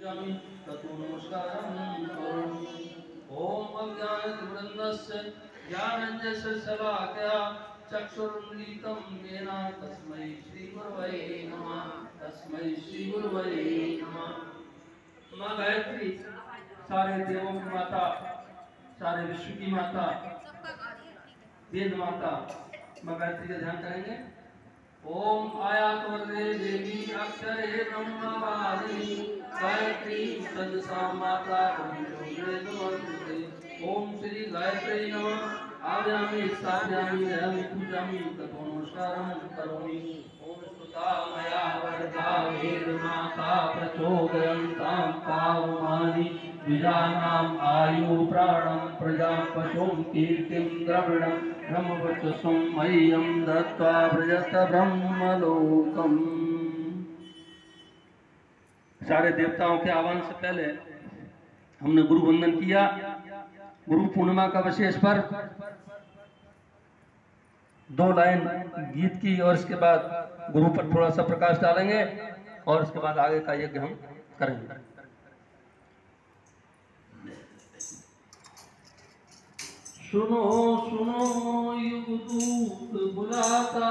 पूजामि ततो नमस्कारं करोमि। ओम अज्ञानतिमिरन्दस्य ज्ञानाञ्जनशलाकया चक्षुरुन्मीलितं येन तस्मै श्रीगुरवे नमः। तस्मै श्रीगुरवे नमः। माँ गायत्री सारे देवों की माता, सारे विश्व की माता, वेद माता माँ गायत्री का ध्यान करेंगे। ओम आयात वरदे देवी अक्षरे ब्रह्मवादिनी गायत्री सदसा माता नमस्ते। ओम श्री गायत्री नमः। आव्यामि स्थापयामि दयामि पूजामि ततो नमस्कारं करोमि। ओम स्तुता मया वरदा वेद माता प्रचोदयन्तां पावमानि द्विजानाम् आयु प्राणं प्रजा पशुं कीर्तिं द्रविणं ब्रह्मवचसं मह्यं दत्त्वा व्रजत ब्रह्मलोकम्। सारे देवताओं के आह्वान से पहले हमने गुरु वंदन किया। गुरु पूर्णिमा का विशेष पर 2 लाइन गीत की और इसके बाद गुरु पर थोड़ा सा प्रकाश डालेंगे और इसके बाद आगे का यज्ञ हम करेंगे। सुनो सुनो युगदूत बुलाता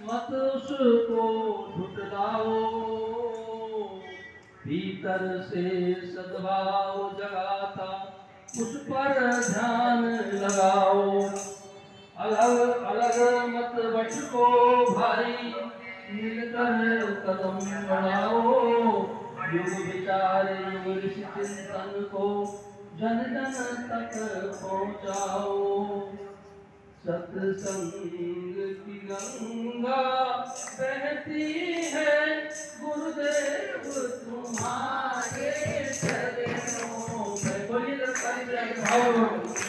मत उसको झुठलाओ, भीतर से सद्भाव जगाता उस पर ध्यान लगाओ। अलग अलग मत भटको भाई, मिलकर कदम बढ़ाओ। युग विचार युग ऋषि चिंतन को जन जन तक पहुँचाओ। सत्संग की गंगा बहती है, गुरुदेव तुम्हारे चरणों में। बोलिए गंगा तुम्हारे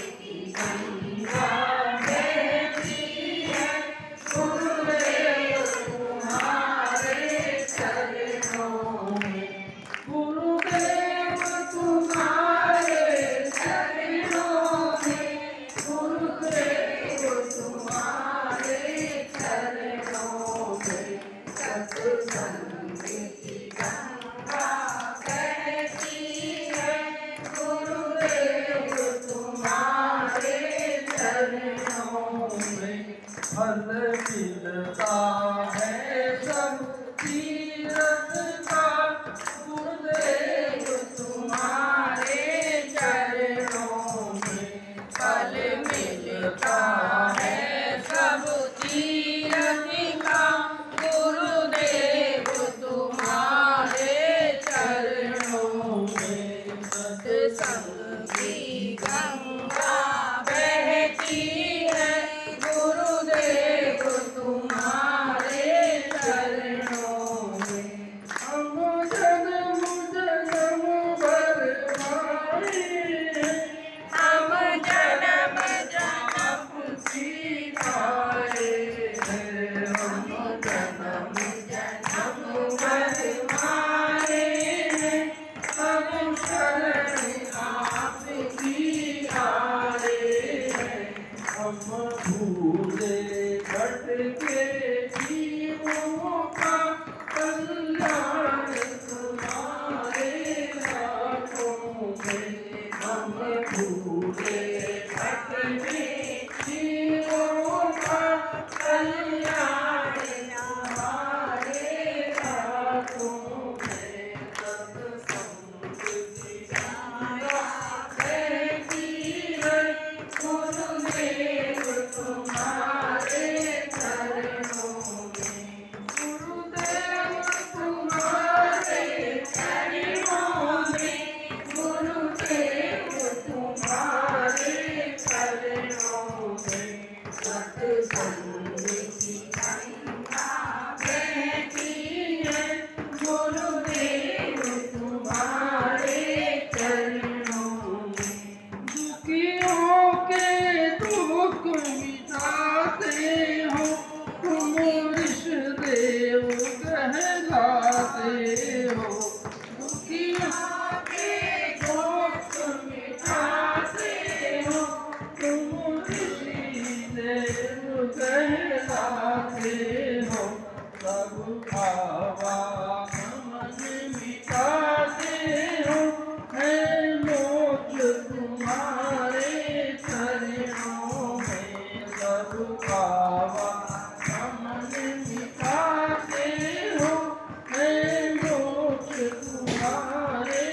तुम्हारे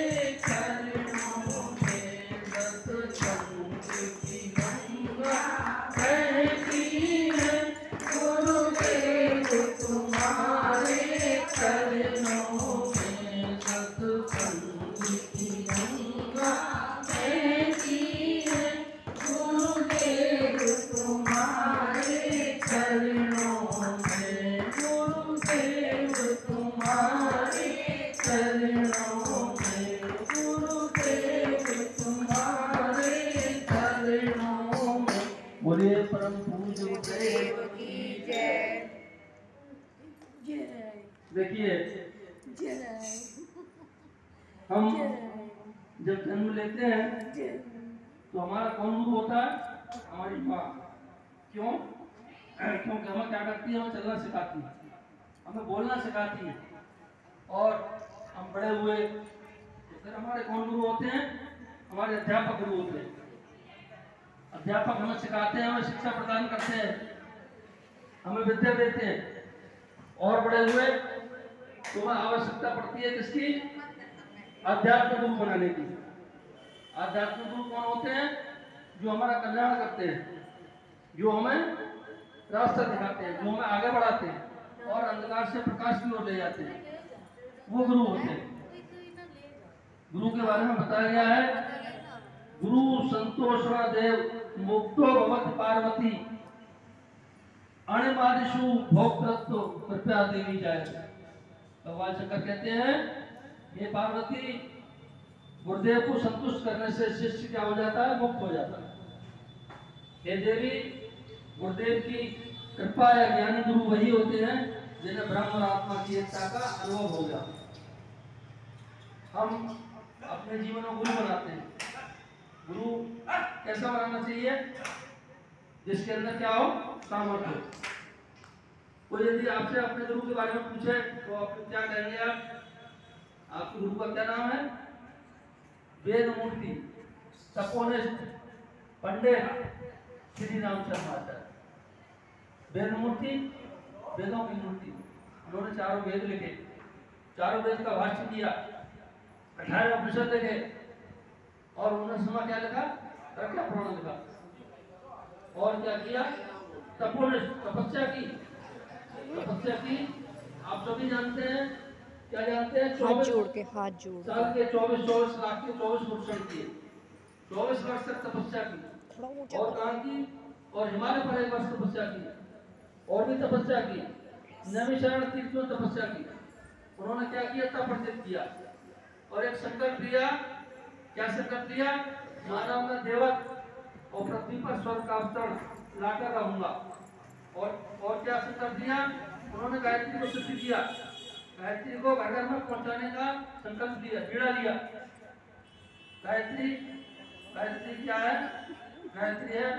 चरणों में सत्संग की गंगा बहती है गुरुदेव तुम्हारे चरणों में सत्संग की गंगा बहती है गुरुदेव तुम्हारे चरणों में गुरुदेव तुम्हारे चरणों में गुरुदेव तुम्हारे चरणों में। बोलिए परम पूज्य गुरुदेव की जय। देखिए हम जब जन्म लेते हैं तो हमारा कौन गुरु होता है? हमारी माँ। क्यों? क्योंकि हमें क्या करती है? हमें चलना सिखाती है, हमें बोलना सिखाती है, और हम बड़े हुए तो फिर हमारे कौन गुरु होते हैं? हमारे अध्यापक गुरु होते हैं। अध्यापक हमें सिखाते हैं, हमें शिक्षा प्रदान करते हैं, हमें विद्या देते हैं, और बड़े हुए तो हमें आवश्यकता पड़ती है किसकी? आध्यात्मिक गुरु बनाने की। आध्यात्मिक गुरु कौन होते हैं? जो हमारा कल्याण करते हैं, जो हमें रास्ता दिखाते हैं, जो हमें आगे बढ़ाते हैं और अंधकार से प्रकाश की ओर ले जाते हैं, वो गुरु होते हैं। गुरु के बारे में बताया गया है, गुरु संतोषणा देव मुक्तो भवत पार्वती अणिमादिषु भोक्तृत्व कृपया देवी जाए। भगवान शंकर कहते हैं, ये पार्वती गुरुदेव को संतुष्ट करने से शिष्य क्या हो जाता है? मुक्त हो जाता है। हे देवी, गुरुदेव की कृपा या ज्ञानी गुरु वही होते हैं जिन्हें ब्रह्म और आत्मा की एकता का अनुभव हो गया। हम अपने जीवन में गुरु बनाते हैं। गुरु कैसा बनाना चाहिए? जिसके अंदर क्या हो? सामर्थ्य हो। कोई यदि आपसे अपने गुरु के बारे में पूछे तो आप क्या कहेंगे? आपके गुरु का क्या नाम है? वेद मूर्ति, तपोनिष्ठ, पंडित श्री रामचंद्र आचार्य। वेद मूर्ति, वेदों की मूर्ति। उन्होंने चारों वेद लिखे, चारों वेद का भाष्य किया, 18 उपनिषद लिखे, और उन्होंने सुना क्या लिखा? प्रज्ञा पुराण लिखा। और क्या किया? तपोनिष्ठ, तपस्या की। तपस्या की आप सभी जानते हैं, क्या जानते हैं? 24 साल के 24 लाख के 24 पुरुषों किए, 24 वर्ष तक तपस्या की। और कहाँ की? और हिमालय पर 1 वर्ष तपस्या की, और भी तपस्या की। नैमिषारण्य तीर्थ में तपस्या की। उन्होंने क्या किया? तप अर्जित किया, और एक संकल्प लिया। क्या संकल्प लिया? मानव में देवत्व और पृथ्वी पर स्वर्ग का अवतरण लाकर रहूंगा। और क्या संकल्प लिया? उन्होंने गायत्री को सिद्ध किया, गायत्री को घर घर में पहुंचाने का संकल्प लिया, बीड़ा लिया। गायत्री, गायत्री क्या है? गायत्री है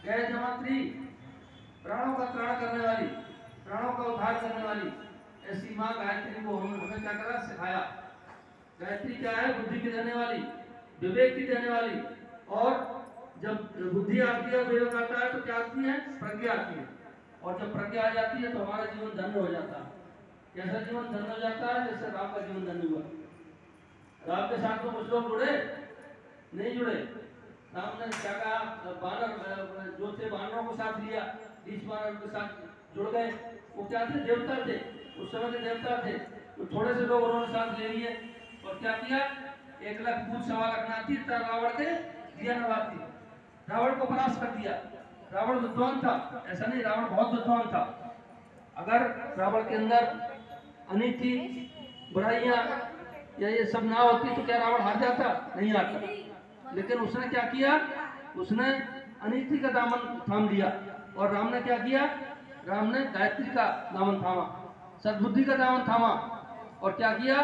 गय जमात्री, प्राणों का त्राण करने वाली, प्राणों का उद्धार करने वाली। ऐसी माँ गायत्री को हमें क्या करा? सिखाया। गायत्री क्या है? बुद्धि की देने वाली, विवेक की देने वाली। और जब बुद्धि आती है, विवेक आता है, तो क्या आती है? प्रज्ञा आती है। और जब प्रज्ञा आ जाती है तो हमारा जीवन धन्य हो जाता है। कैसा जीवन धन्य हो जाता है? जैसे राम का जीवन धन्य हुआ। राम के साथ में कुछ लोग जुड़े नहीं जुड़े? राम ने क्या कहा? बानर जो थे, बानरों को साथ लिया, 20 बानर के साथ जुड़ गए। वो क्या थे? देवता थे, उस समय के देवता थे। तो थोड़े से लोग उन्होंने साथ ले लिए, और क्या किया? 1 लाख पूछ सवा रखना थी, रावण के दिया नवाती, रावण को परास्त कर दिया। रावण विद्वान था, ऐसा नहीं, रावण बहुत विद्वान था। अगर रावण के अंदर अनिति, बुराइयां या ये सब ना होती तो क्या रावण हार जाता? नहीं हारता। लेकिन उसने क्या किया? उसने अनिति का दामन थाम लिया। और राम ने क्या किया? राम ने गायत्री का दामन थामा, सद्बुद्धि का दामन थामा, और क्या किया?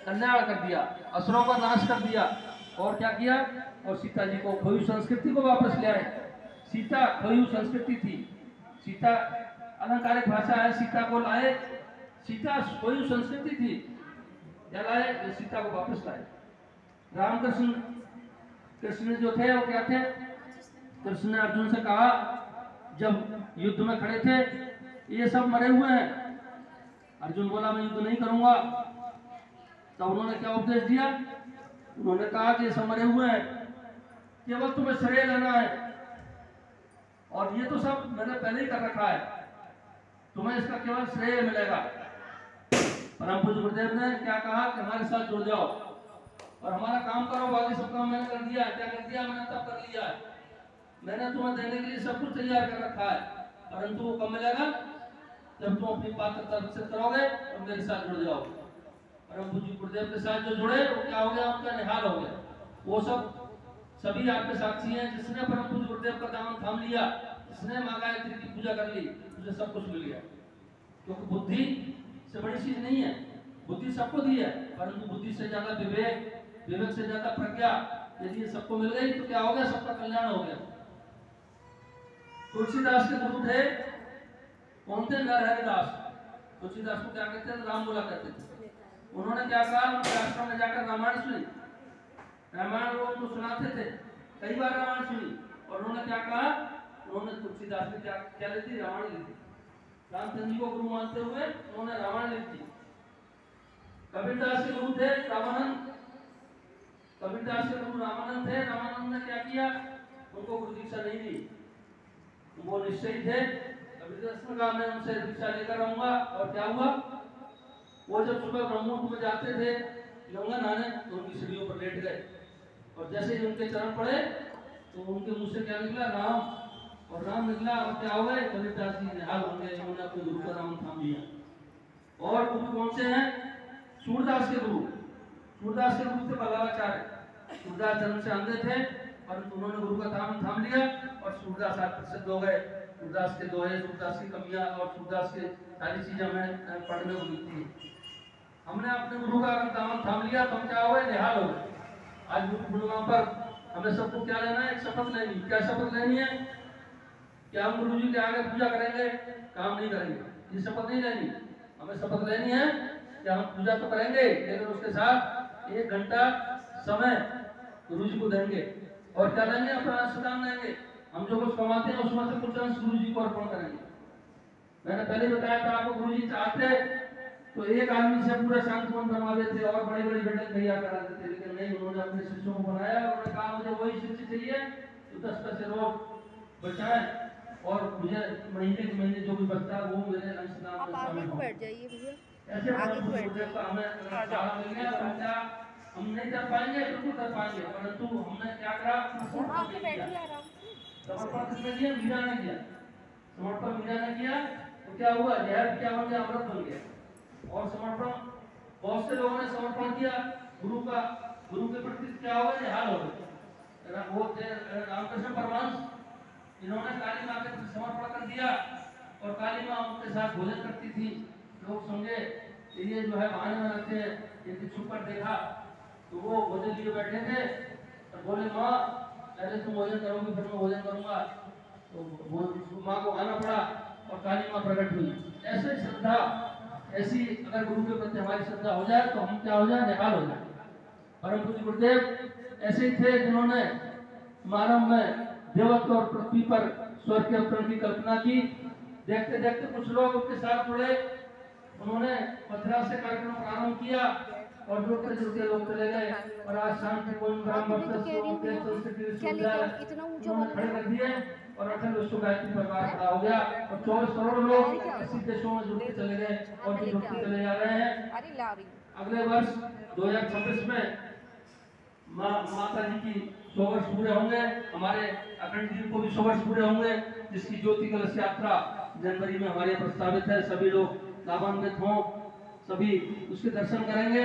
कल्याण कर दिया, असुरों का नाश कर दिया। और क्या किया? और सीता जी को, खोई संस्कृति को वापस ले आए। सीता खोई संस्कृति थी, सीता अलंकारिक भाषा है, सीता को लाए। सीता खोई संस्कृति थी, क्या लाए? सीता को वापस लाए। रामकृष्ण, कृष्ण जो थे वो क्या थे? कृष्ण ने अर्जुन से कहा, जब युद्ध में खड़े थे, ये सब मरे हुए हैं। अर्जुन बोला, मैं युद्ध नहीं करूंगा। तब उन्होंने क्या उपदेश दिया? उन्होंने कहा कि सब मरे हुए हैं, केवल तुम्हें श्रेय लेना है, और ये तो सब मैंने पहले ही कर रखा है, तुम्हें इसका केवल श्रेय मिलेगा। परम पूज्य गुरुदेव ने क्या कहा कि हमारे साथ जुड़ जाओ और हमारा काम करो, बाकी सब काम मैंने कर दिया। क्या कर दिया? मैंने तब कर लिया है, मैंने तुम्हें देने के लिए सब कुछ तैयार कर रखा है, परंतु वो कब मिलेगा? जब तुम अपनी पात्रता विकसित करोगे और मेरे साथ जुड़ जाओ। परम पूज्य गुरुदेव के साथ जो जुड़े वो क्या हो गया? उनका निहाल हो गया। वो सब सभी आपके साक्षी हैं, जिसने परम पूज्य गुरुदेव का दामन थाम लिया, जिसने मां गायत्री की पूजा कर ली, उसे सब कुछ मिल गया। क्योंकि बुद्धि से बड़ी चीज नहीं है, बुद्धि सबको दी है, परंतु बुद्धि से ज्यादा विवेक, विवेक से ज्यादा प्रज्ञा, यदि ये सबको मिल गई तो क्या हो गया? सबका कल्याण हो गया। तुलसीदास के गुरु थे, कौन थे? नरहरिदास। तुलसीदास को क्या कहते थे? राम बोला करते थे। उन्होंने क्या कहा? उनके आश्रम में जाकर रामायण सुनी, रामायण वो उनको सुनाते थे, कई बार रामायण सुनी, और उन्होंने क्या कहा? उन्होंने तुलसीदास ने क्या ली थी? रामायण ली थी। रामचंद्र जी को गुरु मानते हुए उन्होंने रामायण ली थी। कबीरदास के गुरु थे रामानंद, कबीरदास के गुरु रामानंद थे। रामानंद ने क्या किया? उनको गुरु दीक्षा नहीं दी, वो निश्चय थे। कबीरदास ने कहा मैं उनसे दीक्षा लेकर रहूंगा, और क्या हुआ? वो जब सुबह ब्रह्ममुहूर्त में जाते थे गंगा नहाने, तो उनकी सीढ़ियों पर लेट गए, और जैसे ही उनके चरण पड़े तो उनके मुंह से क्या निकला? राम। और राम निकला, और क्या हो गए? कबीरदास जी निहाल हो गए, उन्होंने अपने गुरु का नाम थाम लिया। और गुरु कौन से हैं? सूरदास के गुरु। सूरदास के गुरु थे बल्लभाचार्य। सूरदास जन्म से अंधे थे, परंतु उन्होंने गुरु का नाम थाम लिया, और सूरदास आज प्रसिद्ध हो गए। सूरदास के दोहे, सूरदास की कमियां और सूरदास के सारी चीजें हमें पढ़ने को मिलती है। हमने अपने गुरु का अगर दामन थाम लिया तो हम क्या हो गए? निहाल हो गए। आज गुरु पूर्णिमा पर हमें सबको क्या लेना है? एक शपथ लेनी। क्या शपथ लेनी है? कि हम गुरु जी के आगे पूजा करेंगे, काम नहीं करेंगे। ये शपथ नहीं लेनी, हमें शपथ लेनी है कि हम पूजा तो करेंगे, लेकिन उसके साथ 1 घंटा समय गुरु जी को देंगे, और क्या देंगे? अपना अंशदान देंगे। हम जो कुछ कमाते हैं उसमें से कुछ अंश गुरु जी को अर्पण करेंगे। मैंने पहले बताया था आपको, गुरु जी चाहते तो एक आदमी से पूरा शांतिवन बनवा देते और बड़ी बड़ी बिल्डिंग तैयार करा देते, लेकिन नहीं, उन्होंने अपने शिष्यों को बनाया। उन्होंने कहा मुझे वही शिष्य चाहिए तो 10 पैसे रोज बचाएं, और मुझे महीने के महीने जो भी बचता है वो मेरे अंशदान में शामिल हो। बैठ जाइए भैया, ऐसे हमें सहारा मिल गया, तो क्या हम नहीं कर पाएंगे? बिल्कुल कर पाएंगे, परंतु हमने क्या करा? समर्पण किसने किया? मीरा ने किया। समर्पण मीरा ने किया, तो क्या हुआ? जहर क्या बन गया? अमृत बन गया। और समर्पण बहुत से लोगों ने समर्पण किया गुरु का, गुरु के प्रति क्या हो गए? हाल हो गए। वो रामकृष्ण परमहंस, इन्होंने काली माँ के समर्पण कर दिया, और काली माँ उनके साथ भोजन करती थी। लोग समझे ये जो है बहाने में रखते हैं, ये छुप कर देखा तो वो भोजन लिए बैठे थे, और बोले माँ पहले तुम भोजन करोगी फिर मैं भोजन करूंगा। तो माँ को आना पड़ा, और काली माँ प्रकट हुई। ऐसे श्रद्धा, ऐसी अगर गुरु के प्रति हमारी श्रद्धा हो जाए तो हम क्या हो जाए? निहाल हो जाए। परम पूज्य गुरुदेव ऐसे ही थे जिन्होंने मानव में देवत्व और पृथ्वी पर स्वर्ग के अवतरण की कल्पना की। देखते देखते कुछ लोग उनके साथ जुड़े, उन्होंने मद्रास से कार्यक्रम प्रारंभ किया, और जुड़ते जुड़ते लोग चले गए, और आज शाम के कोई खड़े कर दिए, और अखंड विश्व गायत्री परिवार खड़ा हो गया, और 24 करोड़ लोग 80 देशों में जुड़ते चले गए, और भी जुड़ते चले जा रहे हैं। अगले वर्ष 2026 में माता जी की 100 वर्ष पूरे होंगे, हमारे अखंड जी को भी 100 वर्ष पूरे होंगे, जिसकी ज्योति कलश यात्रा जनवरी में हमारे प्रस्तावित है। सभी लोग लाभान्वित हों, सभी उसके दर्शन करेंगे।